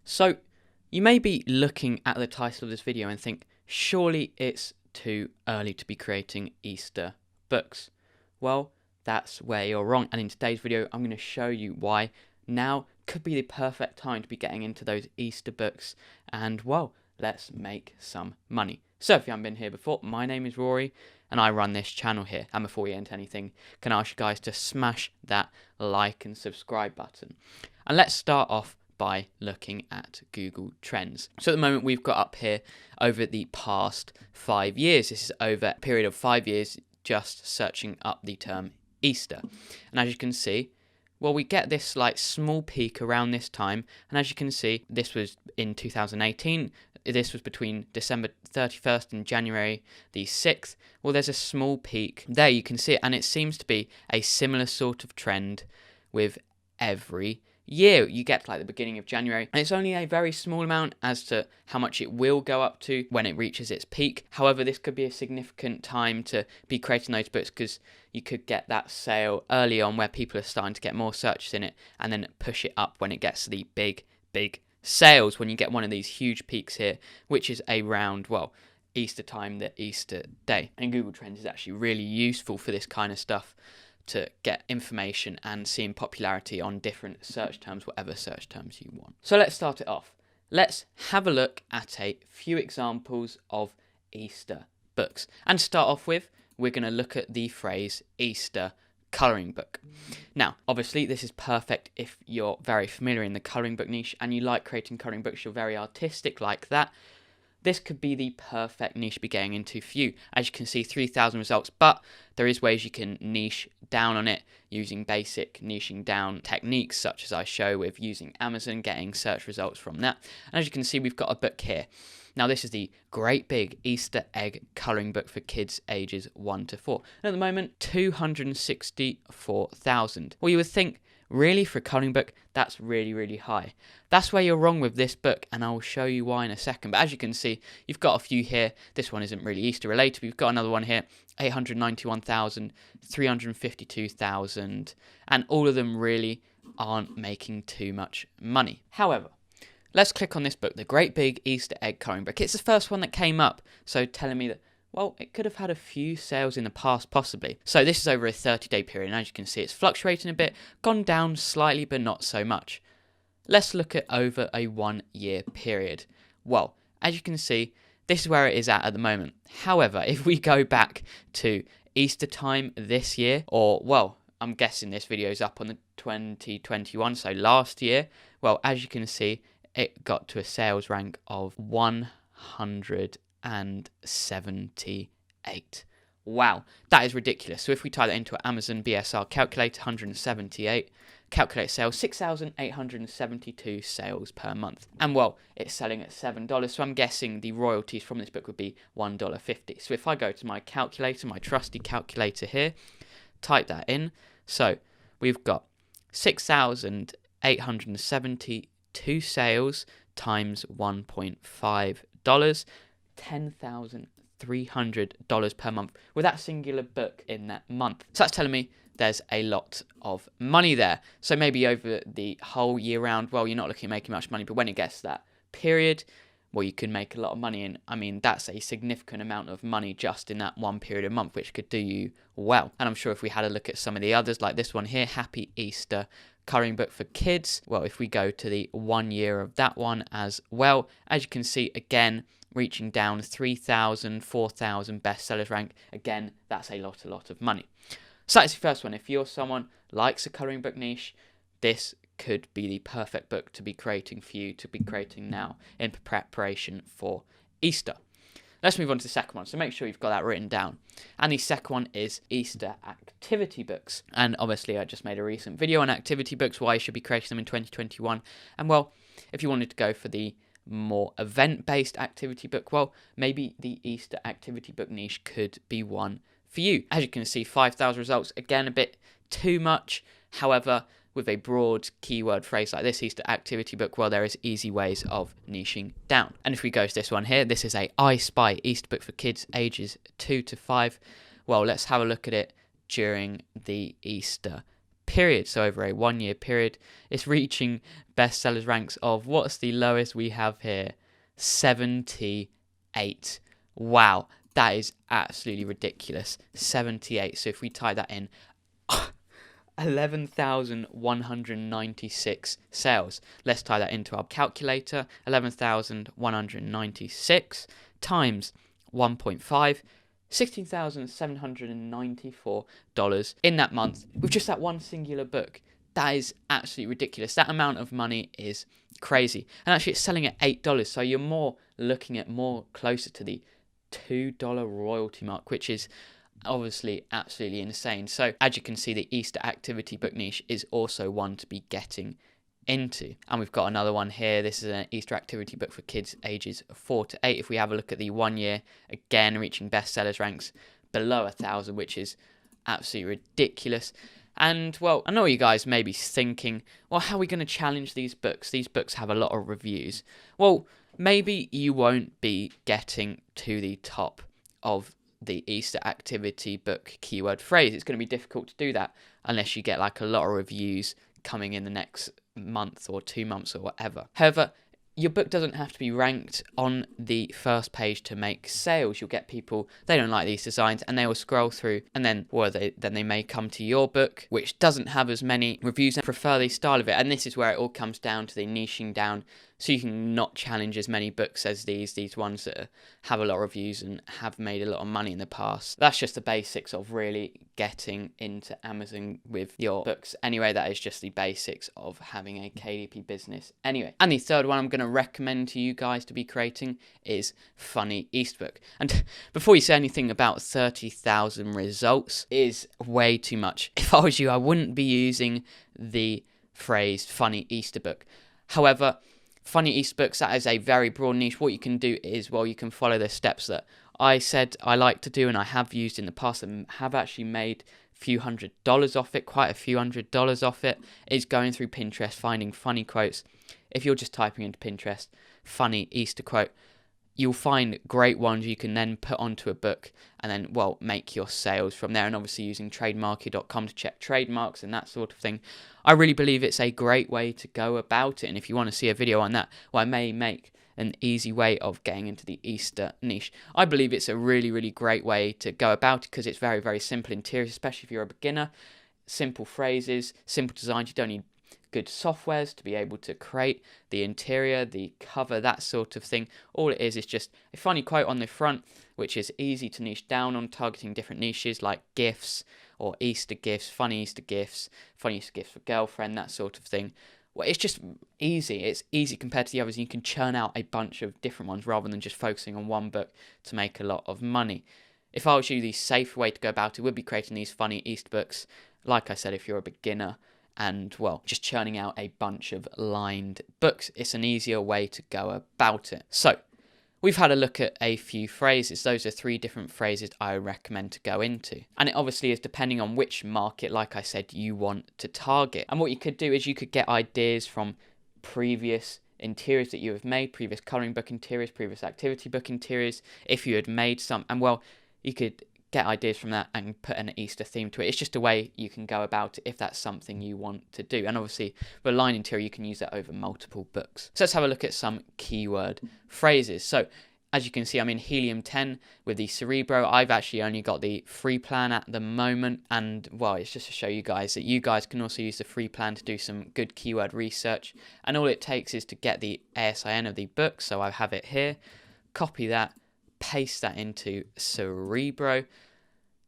So you may be looking at the title of this video and think, surely it's too early to be creating Easter books. Well, that's where you're wrong, and in today's video I'm going to show you why now could be the perfect time to be getting into those Easter books, and well, let's make some money. So if you haven't been here before, my name is Rory and I run this channel here, and before we get into anything, can I ask you guys to smash that like and subscribe button. And let's start off by looking at Google Trends. So at the moment we've got up here over the past 5 years. This is over a period of 5 years just searching up the term Easter. And as you can see, well, we get this like small peak around this time, and as you can see, this was in 2018. This was between December 31st and January the 6th. Well, there's a small peak there, you can see it, and it seems to be a similar sort of trend with every year. You get like the beginning of January, and it's only a very small amount as to how much it will go up to when it reaches its peak. However, this could be a significant time to be creating those books, because you could get that sale early on where people are starting to get more searches in it, and then push it up when it gets to the big sales, when you get one of these huge peaks here, which is around, well, Easter time, the Easter day. And Google Trends is actually really useful for this kind of stuff, to get information and seeing popularity on different search terms, whatever search terms you want. So let's start it off. Let's have a look at a few examples of Easter books. And to start off with, we're going to look at the phrase Easter colouring book. Now, obviously, this is perfect if you're very familiar in the colouring book niche and you like creating colouring books, you're very artistic like that. This could be the perfect niche to be getting into for you. As you can see, 3,000 results, but there is ways you can niche down on it using basic niching down techniques, such as I show with using Amazon, getting search results from that. And as you can see, we've got a book here. Now, this is the Great Big Easter Egg Colouring Book for kids ages 1 to 4. And at the moment, 264,000. Well, you would think, really, for a colouring book, that's really high. That's where you're wrong with this book, and I'll show you why in a second. But as you can see, you've got a few here. This one isn't really Easter related. We've got another one here, 891,000, 352,000, and all of them really aren't making too much money. However, let's click on this book, the Great Big Easter Egg Colouring Book. It's the first one that came up, so telling me that, well, it could have had a few sales in the past, possibly. So this is over a 30-day period, and as you can see, it's fluctuating a bit, gone down slightly, but not so much. Let's look at over a 1 year period. Well, as you can see, this is where it is at the moment. However, if we go back to Easter time this year, or, well, I'm guessing this video is up on the 2021, so last year, well, as you can see, it got to a sales rank of 178. Wow, that is ridiculous. So if we type that into an Amazon BSR calculator, 178, calculate sales, 6,872 sales per month. And well, it's selling at $7, so I'm guessing the royalties from this book would be $1.50. So if I go to my calculator, my trusty calculator here, type that in. So we've got 6,872 sales times $1.5, $10,300 per month with that singular book in that month. So that's telling me there's a lot of money there. So maybe over the whole year round, well, you're not looking at making much money, but when it gets to that period, well, you can make a lot of money. And I mean, that's a significant amount of money just in that one period of month, which could do you well. And I'm sure if we had a look at some of the others, like this one here, Happy Easter Colouring Book for Kids, well, if we go to the 1 year of that one as well, as you can see, again, reaching down 3,000, 4,000 bestsellers rank. Again, that's a lot of money. So that's the first one. If you're someone likes a colouring book niche, this could be the perfect book to be creating for you, to be creating now in preparation for Easter. Let's move on to the second one. So make sure you've got that written down. And the second one is Easter activity books. And obviously I just made a recent video on activity books, why you should be creating them in 2021. And well, if you wanted to go for the more event-based activity book, well, maybe the Easter activity book niche could be one for you. As you can see, 5,000 results, again, a bit too much. However, with a broad keyword phrase like this, Easter activity book, well, there is easy ways of niching down. And if we go to this one here, this is a I Spy Easter book for kids ages 2 to 5. Well, let's have a look at it during the Easter period, so over a 1 year period, it's reaching bestsellers ranks of, what's the lowest we have here? 78. Wow, that is absolutely ridiculous. 78. So if we type that in, 11,196 sales. Let's tie that into our calculator. 11,196 times 1.5, $16,794 in that month with just that one singular book. That is absolutely ridiculous. That amount of money is crazy. And actually it's selling at $8, so you're more looking at more closer to the $2 royalty mark, which is obviously absolutely insane. So as you can see, the Easter activity book niche is also one to be getting into. And we've got another one here. This is an Easter activity book for kids ages 4 to 8. If we have a look at the 1 year, again reaching bestsellers ranks below 1,000, which is absolutely ridiculous. And well, I know you guys may be thinking, well, how are we going to challenge these books? These books have a lot of reviews. Well, maybe you won't be getting to the top of the Easter activity book keyword phrase. It's going to be difficult to do that unless you get like a lot of reviews coming in the next month or 2 months or whatever. However, your book doesn't have to be ranked on the first page to make sales. You'll get people, they don't like these designs, and they will scroll through, and then they may come to your book, which doesn't have as many reviews and prefer the style of it. And this is where it all comes down to the niching down, so you can not challenge as many books as these ones that have a lot of reviews and have made a lot of money in the past. That's just the basics of really getting into Amazon with your books. Anyway, that is just the basics of having a KDP business. Anyway, and the third one I'm going to recommend to you guys to be creating is Funny Easter Book. And before you say anything about 30,000 results is way too much. If I was you, I wouldn't be using the phrase Funny Easter Book. However, Funny Easter Books, that is a very broad niche. What you can do is, well, you can follow the steps that I said I like to do and I have used in the past and have actually made a few $100s off it, quite a few $100s off it, is going through Pinterest, finding funny quotes. If you're just typing into Pinterest, funny Easter quote, you'll find great ones you can then put onto a book and then, well, make your sales from there. And obviously using trademarky.com to check trademarks and that sort of thing. I really believe it's a great way to go about it. And if you want to see a video on that, well, I may make an easy way of getting into the Easter niche. I believe it's a really, really great way to go about it because it's very, very simple interiors, especially if you're a beginner. Simple phrases, simple designs. You don't need good softwares to be able to create the interior, the cover, that sort of thing. All it is just a funny quote on the front, which is easy to niche down on, targeting different niches like gifts or Easter gifts, funny Easter gifts for girlfriend, that sort of thing. Well, it's just easy. It's easy compared to the others. You can churn out a bunch of different ones rather than just focusing on one book to make a lot of money. If I was you, the safer way to go about it would be creating these funny Easter books. Like I said, if you're a beginner, and, well, just churning out a bunch of lined books. It's an easier way to go about it. So, we've had a look at a few phrases. Those are 3 different phrases I recommend to go into. And it obviously is depending on which market, like I said, you want to target. And what you could do is you could get ideas from previous interiors that you have made, previous colouring book interiors, previous activity book interiors, if you had made some. And, well, you could get ideas from that and put an Easter theme to it. It's just a way you can go about it if that's something you want to do. And obviously, with a line interior, you can use that over multiple books. So let's have a look at some keyword phrases. So as you can see, I'm in Helium 10 with the Cerebro. I've actually only got the free plan at the moment. And, well, it's just to show you guys that you guys can also use the free plan to do some good keyword research. And all it takes is to get the ASIN of the book. So I have it here. Copy that. Paste that into Cerebro,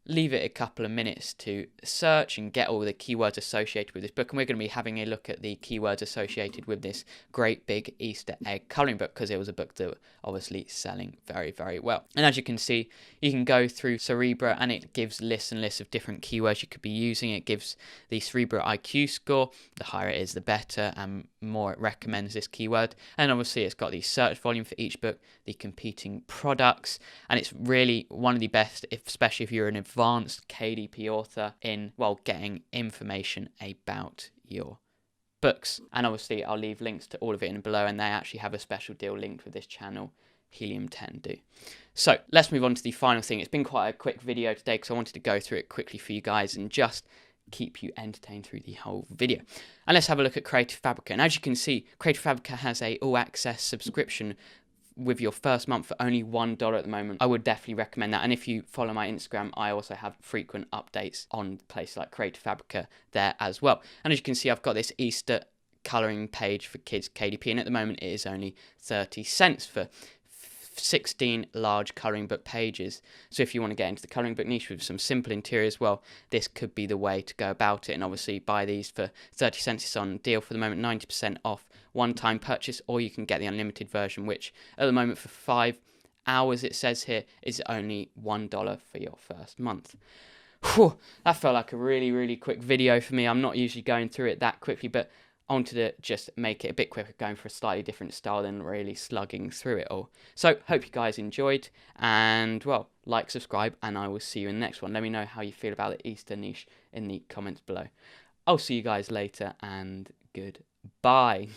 leave it a couple of minutes to search and get all the keywords associated with this book. And we're going to be having a look at the keywords associated with this great big Easter egg colouring book because it was a book that obviously selling very, very well. And as you can see, you can go through Cerebro and it gives lists and lists of different keywords you could be using. It gives the Cerebro IQ score. The higher it is, the better, and more it recommends this keyword. And obviously it's got the search volume for each book, the competing products, and it's really one of the best, especially if you're an advanced KDP author, in, well, getting information about your books. And obviously I'll leave links to all of it in below, and they actually have a special deal linked with this channel, Helium 10 do. So let's move on to the final thing. It's been quite a quick video today because I wanted to go through it quickly for you guys and just keep you entertained through the whole video. And let's have a look at Creative Fabrica. And as you can see, Creative Fabrica has a all-access subscription with your first month for only $1 at the moment. I would definitely recommend that. And if you follow my Instagram, I also have frequent updates on places like Creative Fabrica there as well. And as you can see, I've got this Easter colouring page for kids KDP, and at the moment it is only 30 cents for 16 large colouring book pages. So if you want to get into the colouring book niche with some simple interiors, well, this could be the way to go about it. And obviously buy these for 30 cents. It's on deal for the moment, 90% off one-time purchase, or you can get the unlimited version, which at the moment for 5 hours, it says here, is only $1 for your first month. Whew, that felt like a really quick video for me. I'm not usually going through it that quickly, but I wanted to just make it a bit quicker, going for a slightly different style than really slugging through it all. So, hope you guys enjoyed, and, well, like, subscribe, and I will see you in the next one. Let me know how you feel about the Easter niche in the comments below. I'll see you guys later, and goodbye.